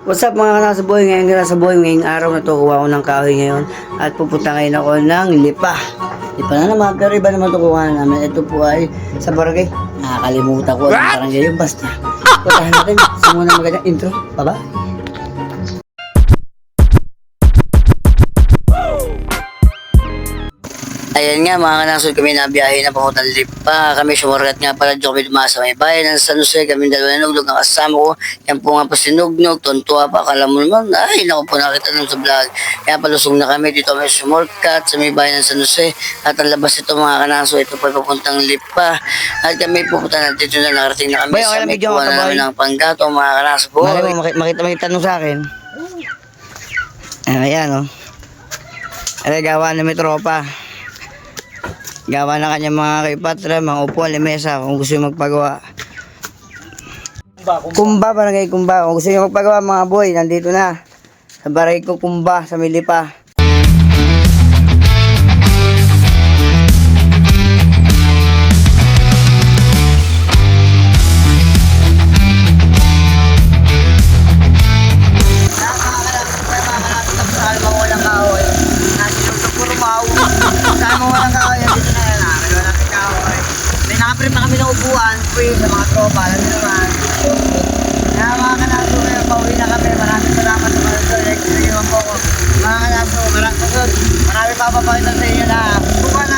What's up mga kanasaboy? Ngayon kanasaboy, ngayong araw na to, kuha ko ng kahoy ngayon at pupunta ngayon ako ng Lipa. Lipa na naman, pero iba naman ito kuha namin. Ito po ay sa barangay. Nakakalimutan ko ang barangay yun. Basta, puntahan natin. Simula magandang intro. Bye-bye. Ayan nga mga kanasod, kami nabiyahe na pamuntang Lipa. Kami sumurgat nga pala dyan kami dumasa may bayan ng San Jose. Kami dalawa na nuglog ang kasama ko. Yan po nga po sinugnog, tuntua pa. Kala mo naman, ay naku po nakita nung sa vlog. Kaya palusong na kami dito kami sumurgat sa may bayan ng San Jose. At ang labas ito mga kanasod, ito po ay papuntang Lipa. At kami pupunta na dito na nakarating na kami sa may kuha na namin ng panggato mga kanasod. Makita nung sa akin. Ayan o. Ay gawa na may tropa. Gawa na kanya mga kaipatra, mga upuan, limesa, kung gusto nyo magpagawa. Kumba, barangay Kumba. Kung gusto nyo magpagawa mga boy, nandito na. Sa barangay ko Kumba, sa Milipa. Nakaprep na kami ng upuan, free sa mga tropa, alam nyo naman. Kaya mga kanaso, ngayon pauwi na kami. Maraming salamat sa mga ito. Next naman po ko. Mga kanaso, maraming papapakita sa inyo na buwan na